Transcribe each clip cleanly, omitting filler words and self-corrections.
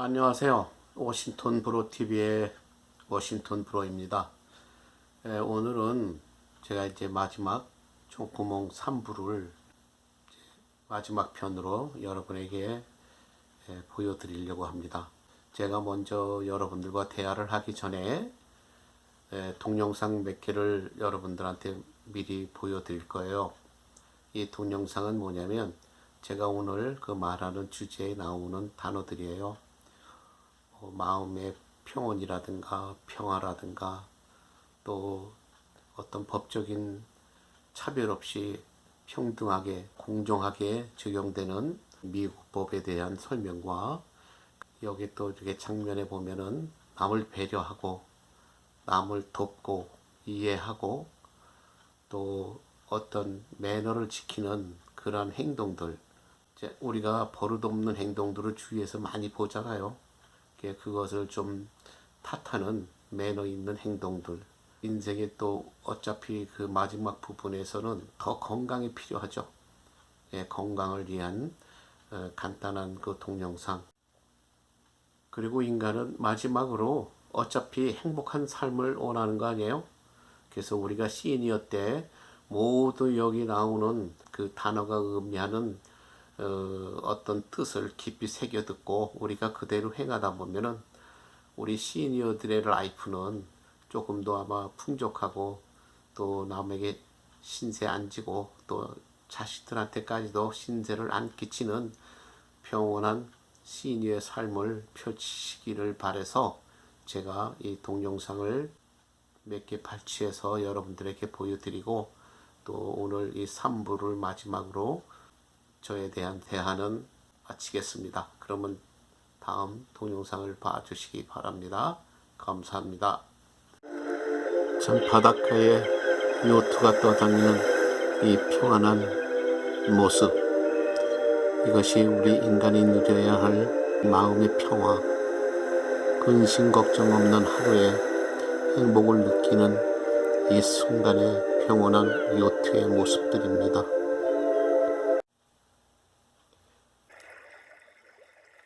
안녕하세요. 워싱턴 브로 TV의 워싱턴 브로입니다. 오늘은 제가 이제 마지막 총구멍 3부를 마지막 편으로 여러분에게 보여드리려고 합니다. 제가 먼저 여러분들과 대화를 하기 전에 동영상 몇 개를 여러분들한테 미리 보여드릴 거예요. 이 동영상은 뭐냐면 제가 오늘 그 말하는 주제에 나오는 단어들이에요. 마음의 평온이라든가 평화라든가 또 어떤 법적인 차별 없이 평등하게 공정하게 적용되는 미국 법에 대한 설명과 여기 또 이렇게 장면에 보면은 남을 배려하고 남을 돕고 이해하고 또 어떤 매너를 지키는 그런 행동들, 이제 우리가 버릇없는 행동들을 주위에서 많이 보잖아요. 그것을 좀 탓하는 매너 있는 행동들. 인생에 또 어차피 그 마지막 부분에서는 더 건강이 필요하죠. 건강을 위한 간단한 그 동영상. 그리고 인간은 마지막으로 어차피 행복한 삶을 원하는 거 아니에요? 그래서 우리가 시니어 때 모두 여기 나오는 그 단어가 의미하는 어떤 뜻을 깊이 새겨 듣고 우리가 그대로 행하다 보면은 우리 시니어들의 라이프는 조금 더 아마 풍족하고 또 남에게 신세 안 지고 또 자식들한테까지도 신세를 안 끼치는 평온한 시니어의 삶을 펼치시기를 바라서 제가 이 동영상을 몇 개 발췌해서 여러분들에게 보여드리고 또 오늘 이 3부를 마지막으로 저에 대한 대화는 마치겠습니다. 그러면 다음 동영상을 봐주시기 바랍니다. 감사합니다. 참 바닷가에 요트가 떠다니는 이 평안한 모습, 이것이 우리 인간이 누려야 할 마음의 평화, 근심 걱정 없는 하루에 행복을 느끼는 이 순간의 평온한 요트의 모습들입니다.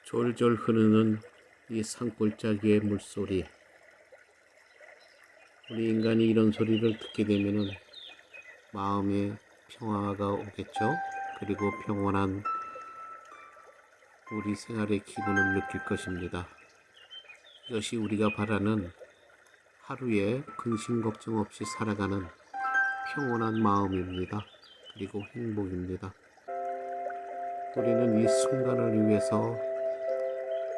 졸졸 흐르는 이 산골짜기의 물소리. 우리 인간이 이런 소리를 듣게 되면은 마음에 평화가 오겠죠. 그리고 평온한 우리 생활의 기분을 느낄 것입니다. 이것이 우리가 바라는 하루에 근심 걱정 없이 살아가는 평온한 마음입니다. 그리고 행복입니다. 우리는 이 순간을 위해서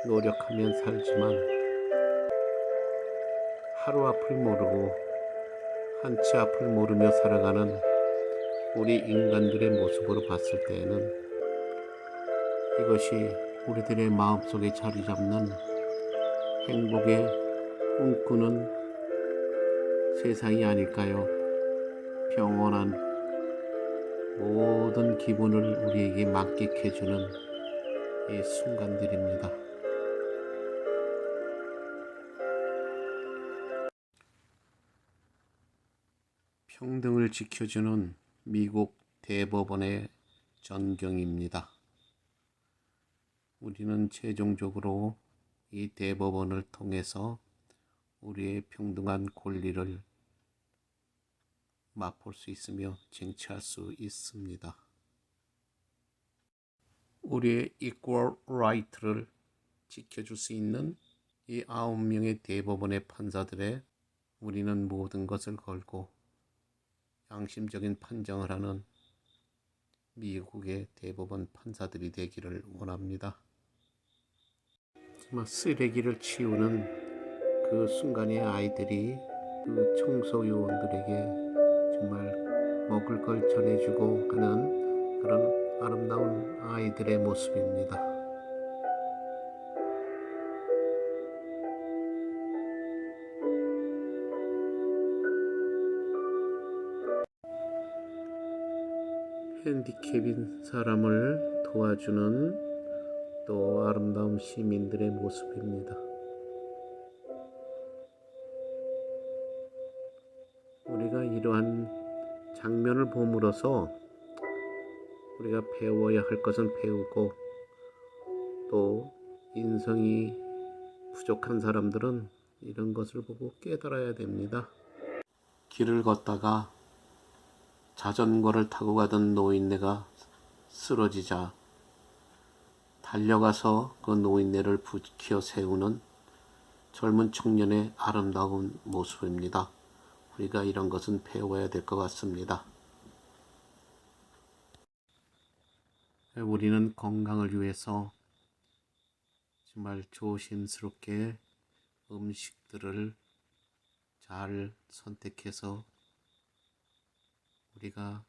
노력하면 살지만 하루 앞을 모르고 한치 앞을 모르며 살아가는 우리 인간들의 모습으로 봤을 때에는 이것이 우리들의 마음속에 자리 잡는 행복의 꿈꾸는 세상이 아닐까요? 평온한 모든 기분을 우리에게 만끽해주는 이 순간들입니다. 평등을 지켜주는 미국 대법원의 전경입니다. 우리는 최종적으로 이 대법원을 통해서 우리의 평등한 권리를 맛볼 수 있으며 쟁취할 수 있습니다. 우리의 equal right를 지켜줄 수 있는 이 9명의 대법원의 판사들의 우리는 모든 것을 걸고 양심적인 판정을 하는 미국의 대법원 판사들이 되기를 원합니다. 정말 쓰레기를 치우는 그 순간에 아이들이 그 청소요원들에게 정말 먹을 걸 전해주고 하는 그런 아름다운 아이들의 모습입니다. 핸디캡인 사람을 도와주는 또 아름다운 시민들의 모습입니다. 우리가 이러한 장면을 봄으로써 우리가 배워야 할 것은 배우고 또 인성이 부족한 사람들은 이런 것을 보고 깨달아야 됩니다. 길을 걷다가 자전거를 타고 가던 노인네가 쓰러지자 달려가서 그 노인네를 부켜 세우는 젊은 청년의 아름다운 모습입니다. 우리가 이런 것은 배워야 될 것 같습니다. 우리는 건강을 위해서 정말 조심스럽게 음식들을 잘 선택해서 우리가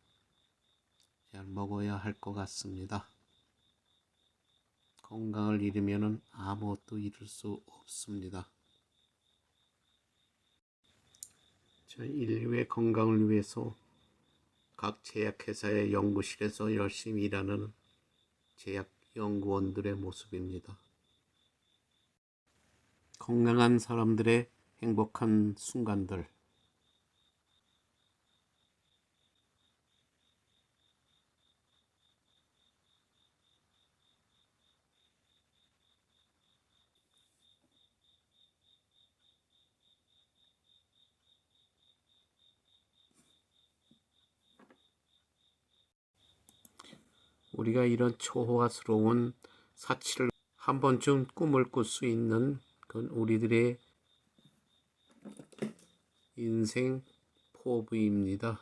잘 먹어야 할 것 같습니다. 건강을 잃으면 아무것도 잃을 수 없습니다. 인류의 건강을 위해서 각 제약회사의 연구실에서 열심히 일하는 제약연구원들의 모습입니다. 건강한 사람들의 행복한 순간들, 우리가 이런 초호화스러운 사치를 한 번쯤 꿈을 꿀 수 있는 그건 우리들의 인생 포부입니다.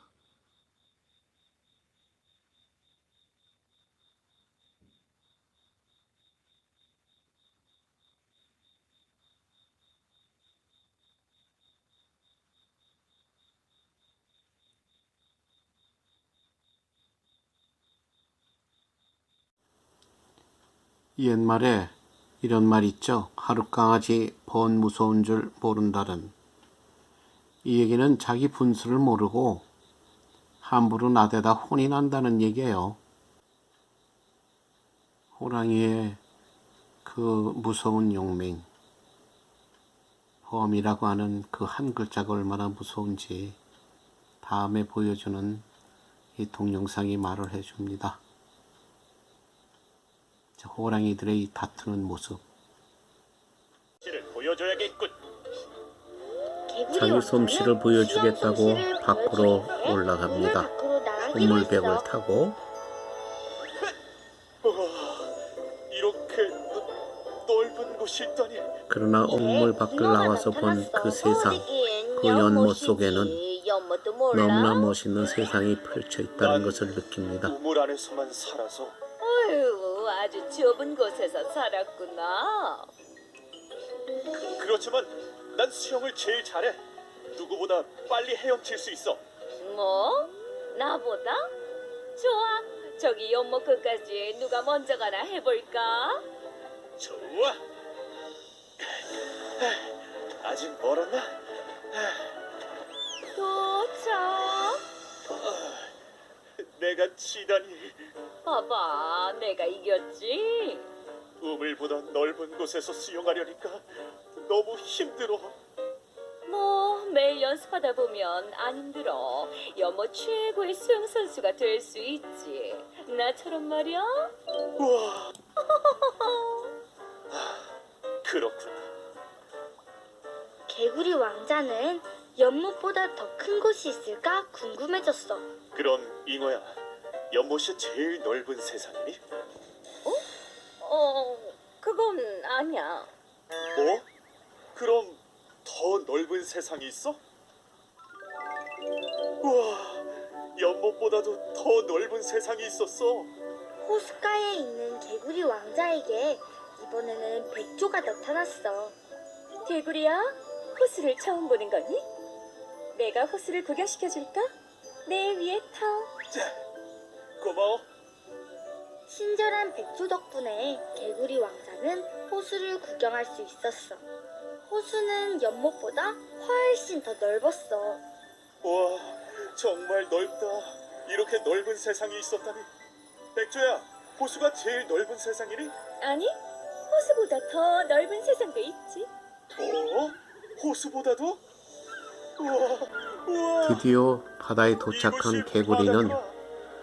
옛말에 이런 말 있죠. 하룻강아지 번 무서운 줄 모른다는. 이 얘기는 자기 분수를 모르고 함부로 나대다 혼이 난다는 얘기예요. 호랑이의 그 무서운 용맹, 범이라고 하는 그 한 글자가 얼마나 무서운지 다음에 보여주는 이 동영상이 말을 해줍니다. 호랑이들의 이 다투는 모습. 자기 솜씨를 보여주겠다고 밖으로 올라갑니다. 우물벽을 타고. 이렇게 넓은 곳이 있다니. 그러나 우물 밖을 나와서 본 그 세상, 그 연못 속에는 너무나 멋있는 세상이 펼쳐 있다는 것을 느낍니다. 우물 안에서만 살아서. 어휴, 아주 좁은 곳에서 살았구나. 그렇지만 난 수영을 제일 잘해. 누구보다 빨리 헤엄칠 수 있어. 뭐? 나보다? 좋아. 저기 연못 끝까지 누가 먼저 가나 해볼까? 좋아. 아직 멀었나? 도착. 내가 치다니. 봐봐, 내가 이겼지? 우물보다 넓은 곳에서 수영하려니까 너무 힘들어. 뭐 매일 연습하다 보면 안 힘들어. 연못 최고의 수영 선수가 될 수 있지. 나처럼 말이야. 우와. 그렇구나. 개구리 왕자는 연못보다 더 큰 곳이 있을까 궁금해졌어. 그럼 잉어야, 연못이 제일 넓은 세상이니? 그건 아니야. 뭐? 그럼 더 넓은 세상이 있어? 우와, 연못보다도 더 넓은 세상이 있었어. 호숫가에 있는 개구리 왕자에게 이번에는 백조가 나타났어. 개구리야, 호수를 처음 보는 거니? 내가 호수를 구경시켜줄까? 내 위에 타. 자, 고마워. 친절한 백조 덕분에 개구리 왕자는 호수를 구경할 수 있었어. 호수는 연못보다 훨씬 더 넓었어. 우와, 정말 넓다. 이렇게 넓은 세상이 있었다니. 백조야, 호수가 제일 넓은 세상이니? 아니, 호수보다 더 넓은 세상도 있지. 호수보다도? 우와, 우와. 드디어 바다에 도착한 이곳이 개구리는 바다구나.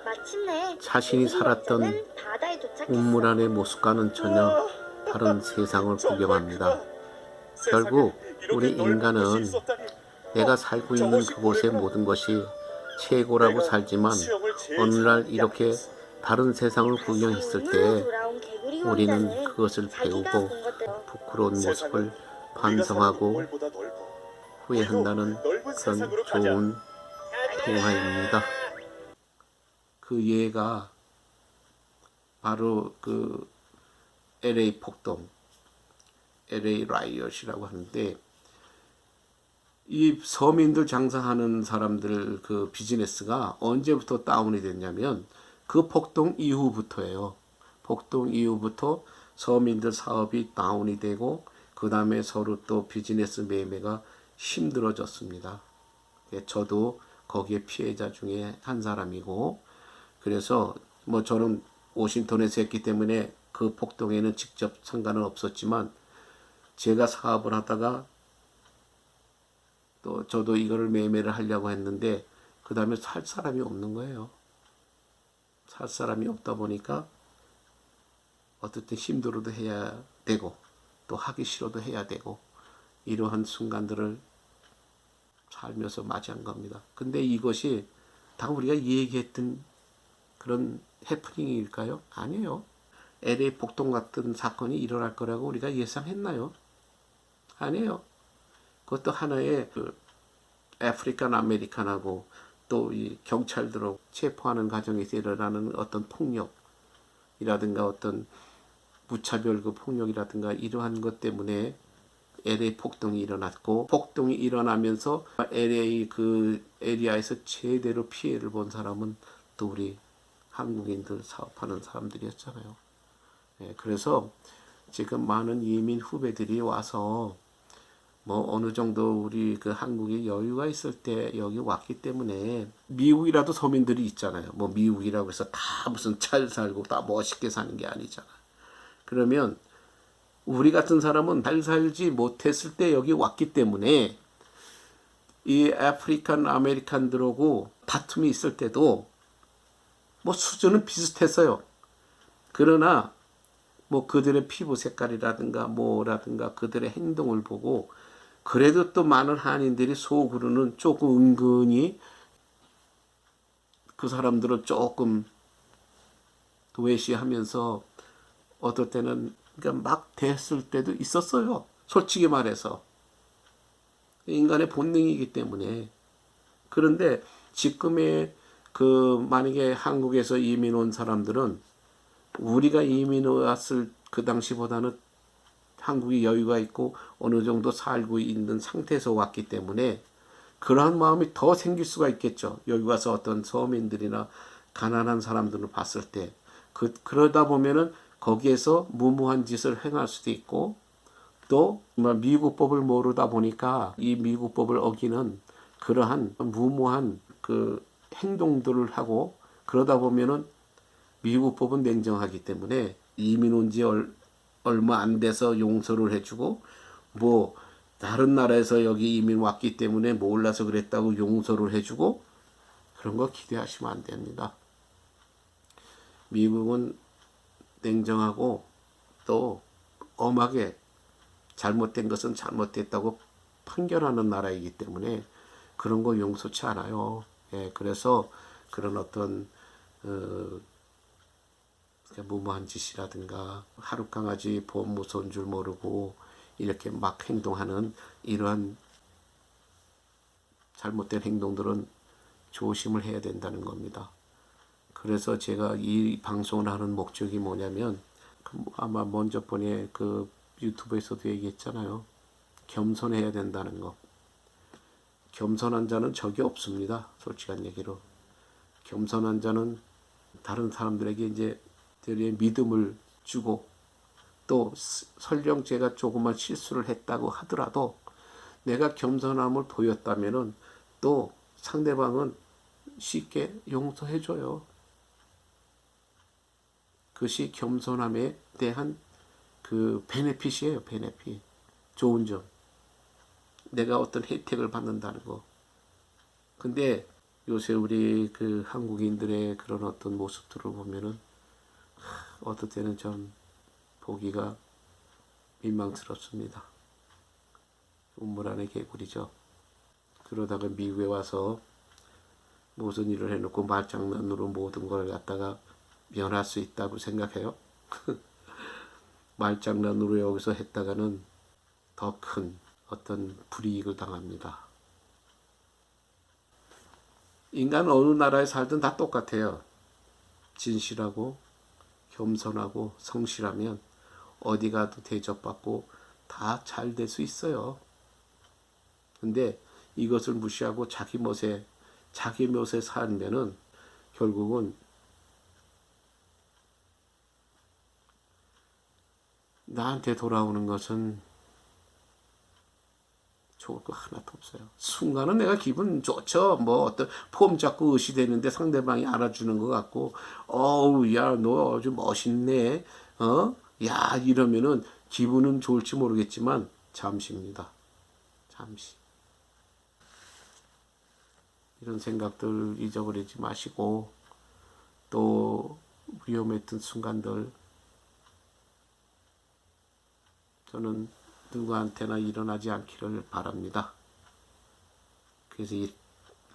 마침내 자신이 개구리 살았던 왕자는 바다에 도착했어. 우물 안의 모습과는 전혀 우와, 다른 세상을 구경합니다. 정말 크다. 결국 이렇게 우리 넓은 인간은 곳이 있었다니. 내가 살고 있는 그곳의 모든 것이 최고라고 내가 살지만 수영을 제일 어느 날 잘하는 게 이렇게 아니었어. 다른 세상을 구경했을 다시 때 우물로 돌아온 개구리 우리는 왕자는 그것을 자기가 배우고 본 것들 부끄러운 세상은 모습을 우리가 사는 반성하고 우물보다 넓어. 후회한다는 우리도 넓은 그런 세상으로 가자. 좋은 동화입니다. 그 예가 바로 그 LA 폭동, LA 라이엇이라고 하는데, 이 서민들 장사하는 사람들 그 비즈니스가 언제부터 다운이 됐냐면 그 폭동 이후부터예요. 폭동 이후부터 서민들 사업이 다운이 되고 그 다음에 서로 또 비즈니스 매매가 힘들어졌습니다. 저도 거기에 피해자 중에 한 사람이고, 그래서 뭐 저는 워싱턴에서 했기 때문에 그 폭동에는 직접 상관은 없었지만 제가 사업을 하다가 또 저도 이거를 매매를 하려고 했는데 그 다음에 살 사람이 없는 거예요. 살 사람이 없다 보니까 어떨 때 힘들어도 해야 되고 또 하기 싫어도 해야 되고 이러한 순간들을 살면서 맞이한 겁니다. 근데 이것이 다 우리가 얘기했던 그런 해프닝일까요? 아니에요. LA 폭동 같은 사건이 일어날 거라고 우리가 예상했나요? 아니에요. 그것도 하나의 그 아프리칸 아메리칸하고 또 이 경찰들하고 체포하는 과정에서 일어나는 어떤 폭력이라든가 어떤 무차별 그 폭력이라든가 이러한 것 때문에 LA 폭동이 일어났고, 폭동이 일어나면서 LA 그 에리아에서 제대로 피해를 본 사람은 또 우리 한국인들 사업하는 사람들이었잖아요. 그래서 지금 많은 이민 후배들이 와서 뭐 어느 정도 우리 그 한국에 여유가 있을 때 여기 왔기 때문에, 미국이라도 서민들이 있잖아요. 뭐 미국이라고 해서 다 무슨 잘 살고 다 멋있게 사는 게 아니잖아요. 그러면 우리 같은 사람은 잘 살지 못했을 때 여기 왔기 때문에 이 아프리칸 아메리칸들하고 다툼이 있을 때도 뭐 수준은 비슷했어요. 그러나 뭐 그들의 피부 색깔이라든가 뭐라든가 그들의 행동을 보고 그래도 또 많은 한인들이 속으로는 조금 은근히 그 사람들을 조금 외시하면서 어떨 때는 그러니까 막 됐을 때도 있었어요. 솔직히 말해서. 인간의 본능이기 때문에. 그런데 지금의 그 만약에 한국에서 이민 온 사람들은 우리가 이민 왔을 그 당시보다는 한국이 여유가 있고 어느 정도 살고 있는 상태에서 왔기 때문에 그러한 마음이 더 생길 수가 있겠죠. 여기 와서 어떤 서민들이나 가난한 사람들을 봤을 때 그러다 보면은 거기에서 무모한 짓을 행할 수도 있고, 또 미국법을 모르다 보니까 이 미국법을 어기는 그러한 무모한 그 행동들을 하고, 그러다 보면은 미국법은 냉정하기 때문에 이민 온 지 얼마 안 돼서 용서를 해주고, 뭐 다른 나라에서 여기 이민 왔기 때문에 몰라서 그랬다고 용서를 해주고, 그런 거 기대하시면 안 됩니다. 미국은 냉정하고 또 엄하게 잘못된 것은 잘못됐다고 판결하는 나라이기 때문에 그런 거 용서치 않아요. 그래서 그런 어떤 무모한 짓이라든가 하루 강아지 보험 무서운 줄 모르고 이렇게 막 행동하는 이러한 잘못된 행동들은 조심을 해야 된다는 겁니다. 그래서 제가 이 방송을 하는 목적이 뭐냐면, 아마 먼저 번에 그 유튜브에서도 얘기했잖아요. 겸손해야 된다는 거. 겸손한 자는 적이 없습니다. 솔직한 얘기로. 겸손한 자는 다른 사람들에게 이제 되레 믿음을 주고, 또 설령 제가 조그만 실수를 했다고 하더라도 내가 겸손함을 보였다면은 또 상대방은 쉽게 용서해줘요. 그것이 겸손함에 대한 그 베네핏이에요. 베네핏. 좋은 점. 내가 어떤 혜택을 받는다는 거. 근데 요새 우리 그 한국인들의 그런 어떤 모습들을 보면은 어떨 때는 좀 보기가 민망스럽습니다. 우물 안의 개구리죠. 그러다가 미국에 와서 무슨 일을 해놓고 말장난으로 모든 걸 갖다가 면할 수 있다고 생각해요. 말장난으로 여기서 했다가는 더 큰 어떤 불이익을 당합니다. 인간 어느 나라에 살든 다 똑같아요. 진실하고 겸손하고 성실하면 어디 가도 대접받고 다 잘 될 수 있어요. 근데 이것을 무시하고 자기 멋에 살면은 결국은 나한테 돌아오는 것은 좋을 거 하나도 없어요. 순간은 내가 기분 좋죠. 뭐 어떤 폼 잡고 의시되는데 상대방이 알아주는 것 같고, 어우, 야, 너 아주 멋있네. 야, 이러면은 기분은 좋을지 모르겠지만 잠시입니다. 잠시. 이런 생각들 잊어버리지 마시고, 또 위험했던 순간들 저는 누구한테나 일어나지 않기를 바랍니다. 그래서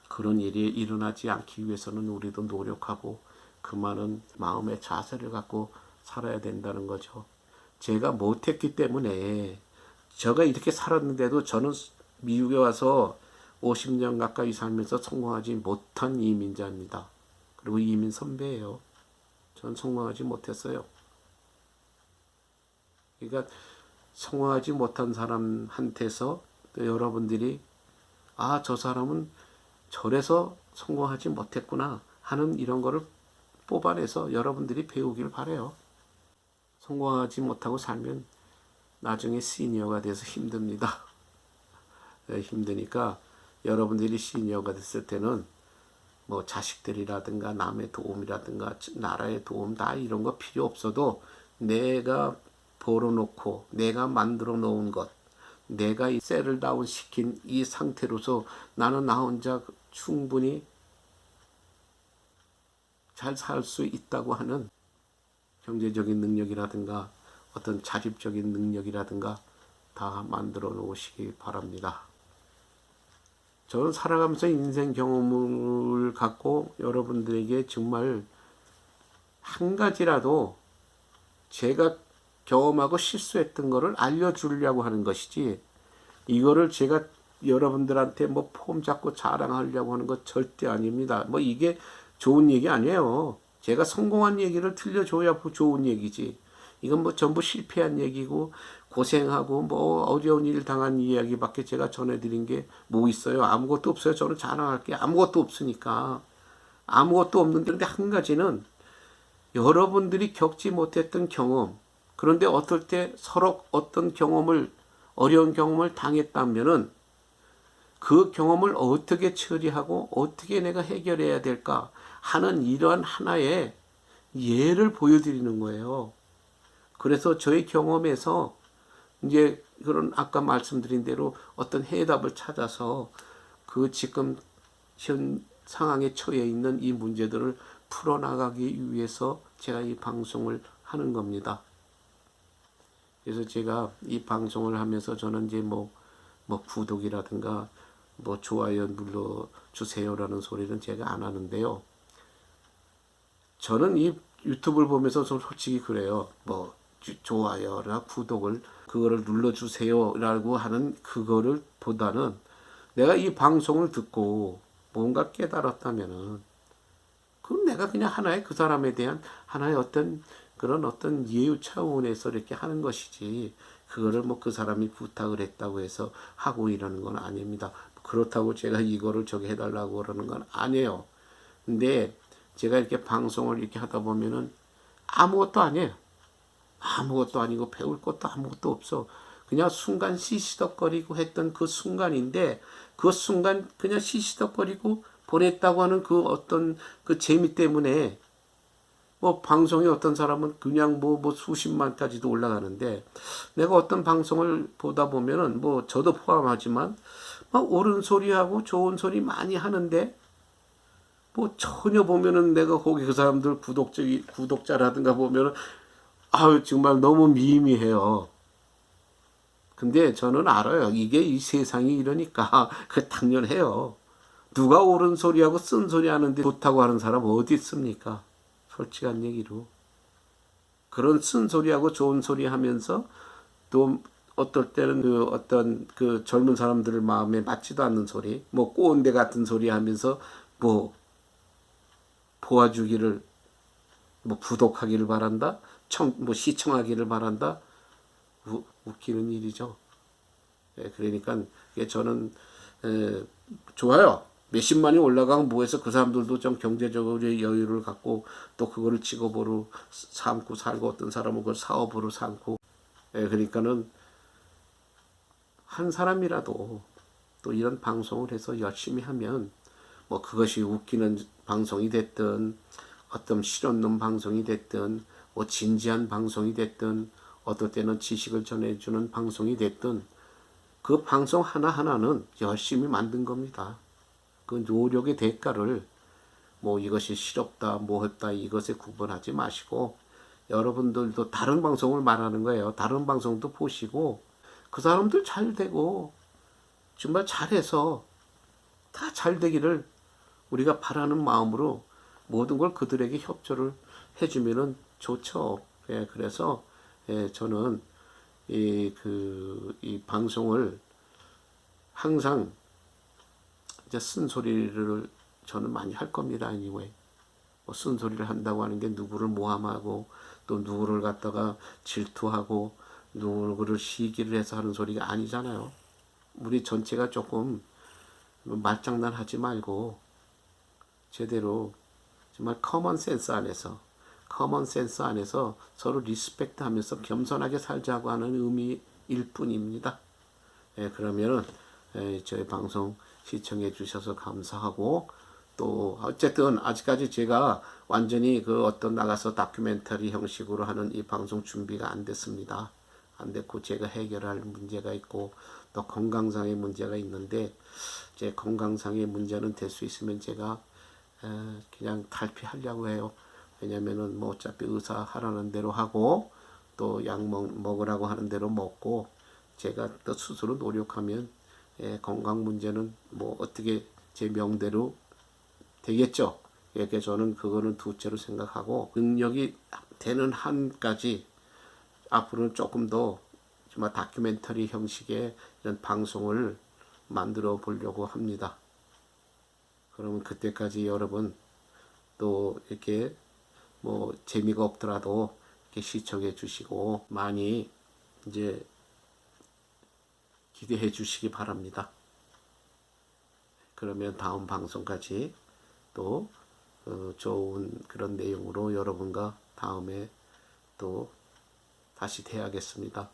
그런 일이 일어나지 않기 위해서는 우리도 노력하고 그 많은 마음의 자세를 갖고 살아야 된다는 거죠. 제가 못했기 때문에 제가 이렇게 살았는데도 저는 미국에 와서 50년 가까이 살면서 성공하지 못한 이민자입니다. 그리고 이민 선배예요. 전 성공하지 못했어요. 그러니까 성공하지 못한 사람한테서 또 여러분들이 아, 저 사람은 저래서 성공하지 못했구나 하는 이런 거를 뽑아내서 여러분들이 배우길 바래요. 성공하지 못하고 살면 나중에 시니어가 돼서 힘듭니다. 힘드니까 여러분들이 시니어가 됐을 때는 뭐 자식들이라든가 남의 도움이라든가 나라의 도움 다 이런 거 필요 없어도 내가 벌어놓고 내가 만들어 놓은 것, 내가 이 셀을 다운 시킨 이 상태로서 나는 나 혼자 충분히 잘 살 수 있다고 하는 경제적인 능력이라든가 어떤 자립적인 능력이라든가 다 만들어 놓으시기 바랍니다. 저는 살아가면서 인생 경험을 갖고 여러분들에게 정말 한 가지라도 제가 경험하고 실수했던 거를 알려주려고 하는 것이지, 이거를 제가 여러분들한테 뭐 폼 잡고 자랑하려고 하는 것 절대 아닙니다. 뭐 이게 좋은 얘기 아니에요. 제가 성공한 얘기를 들려줘야 좋은 얘기지. 이건 뭐 전부 실패한 얘기고 고생하고 뭐 어려운 일 당한 이야기밖에 제가 전해드린 게 뭐 있어요? 아무것도 없어요. 저는 자랑할 게 아무것도 없으니까. 아무것도 없는데 한 가지는 여러분들이 겪지 못했던 경험, 그런데 어떨 때 서로 어떤 경험을, 어려운 경험을 당했다면은 그 경험을 어떻게 처리하고 어떻게 내가 해결해야 될까 하는 이러한 하나의 예를 보여드리는 거예요. 그래서 저의 경험에서 이제 그런 아까 말씀드린 대로 어떤 해답을 찾아서 그 지금 현 상황에 처해 있는 이 문제들을 풀어나가기 위해서 제가 이 방송을 하는 겁니다. 그래서 제가 이 방송을 하면서 저는 이제 뭐 구독이라든가 뭐 좋아요 눌러주세요라는 소리는 제가 안 하는데요. 저는 이 유튜브를 보면서 좀 솔직히 그래요. 뭐 좋아요나 구독을 그거를 눌러주세요라고 하는 그거를 보다는 내가 이 방송을 듣고 뭔가 깨달았다면은 그건 내가 그냥 하나의 그 사람에 대한 하나의 어떤 그런 어떤 예우 차원에서 이렇게 하는 것이지, 그거를 뭐 그 사람이 부탁을 했다고 해서 하고 이러는 건 아닙니다. 그렇다고 제가 이거를 저기 해달라고 그러는 건 아니에요. 근데 제가 이렇게 방송을 이렇게 하다 보면은 아무것도 아니에요. 아무것도 아니고 배울 것도 아무것도 없어. 그냥 순간 시시덕거리고 했던 그 순간인데 그 순간 그냥 시시덕거리고 보냈다고 하는 그 어떤 그 재미 때문에 뭐 방송에 어떤 사람은 그냥 뭐 수십만까지도 올라가는데, 내가 어떤 방송을 보다 보면은 뭐 저도 포함하지만 막 옳은 소리하고 좋은 소리 많이 하는데 뭐 전혀 보면은 내가 거기 그 사람들 구독자라든가 보면은 아유 정말 너무 미미해요. 근데 저는 알아요. 이게 이 세상이 이러니까 그 당연해요. 누가 옳은 소리하고 쓴 소리 하는데 좋다고 하는 사람 어디 있습니까? 솔직한 얘기로. 그런 쓴 소리하고 좋은 소리 하면서 또 어떨 때는 그 어떤 그 젊은 사람들 마음에 맞지도 않는 소리, 뭐 꼬운대 같은 소리 하면서 뭐 보아주기를, 뭐 구독하기를 바란다, 뭐 시청하기를 바란다. 웃기는 일이죠. 예, 그러니까 이게 저는 좋아요. 몇십만이 올라가면 뭐해서 그 사람들도 좀 경제적으로 여유를 갖고 또 그거를 직업으로 삼고 살고 어떤 사람은 그걸 사업으로 삼고. 예, 그러니까는 한 사람이라도 또 이런 방송을 해서 열심히 하면 뭐 그것이 웃기는 방송이 됐든 어떤 실없는 방송이 됐든 뭐 진지한 방송이 됐든 어떨 때는 지식을 전해주는 방송이 됐든 그 방송 하나하나는 열심히 만든 겁니다. 그 노력의 대가를 뭐 이것이 실없다 뭐 했다 이것에 구분하지 마시고 여러분들도 다른 방송을 말하는 거예요. 다른 방송도 보시고 그 사람들 잘 되고 정말 잘해서 다 잘 되기를 우리가 바라는 마음으로 모든 걸 그들에게 협조를 해주면은 좋죠. 예, 그래서 예, 저는 이 방송을 항상 이제 쓴소리를 저는 많이 할 겁니다. anyway. 뭐 쓴소리를 한다고 하는 게 누구를 모함하고 또 누구를 갖다가 질투하고 누구를 시기를 해서 하는 소리가 아니잖아요. 우리 전체가 조금 말장난하지 말고 제대로 정말 커먼 센스 안에서 서로 리스펙트 하면서 겸손하게 살자고 하는 의미일 뿐입니다. 예, 그러면은 저희 방송 시청해 주셔서 감사하고 또 어쨌든 아직까지 제가 완전히 그 어떤 나가서 다큐멘터리 형식으로 하는 이 방송 준비가 안 됐습니다. 안 됐고 제가 해결할 문제가 있고 또 건강상의 문제가 있는데 제 건강상의 문제는 될 수 있으면 제가 그냥 탈피하려고 해요. 왜냐면은 뭐 어차피 의사 하라는 대로 하고 또 약 먹으라고 하는 대로 먹고 제가 또 스스로 노력하면 건강 문제는 뭐 어떻게 제 명대로 되겠죠. 이렇게 저는 그거는 둘째로 생각하고 능력이 되는 한까지 앞으로는 조금 더 정말 다큐멘터리 형식의 이런 방송을 만들어 보려고 합니다. 그러면 그때까지 여러분 또 이렇게 뭐 재미가 없더라도 이렇게 시청해 주시고 많이 이제 기대해 주시기 바랍니다. 그러면 다음 방송까지 또 좋은 그런 내용으로 여러분과 다음에 또 다시 대하겠습니다.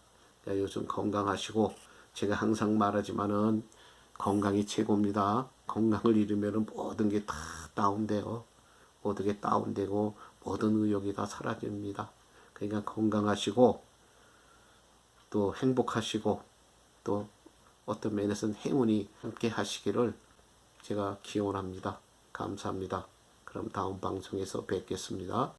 요즘 건강하시고 제가 항상 말하지만은 건강이 최고입니다. 건강을 잃으면 모든 게 다 다운돼요. 모든 게 다운되고 모든 의욕이 다 사라집니다. 그러니까 건강하시고 또 행복하시고 또 어떤 면에서는 행운이 함께 하시기를 제가 기원합니다. 감사합니다. 그럼 다음 방송에서 뵙겠습니다.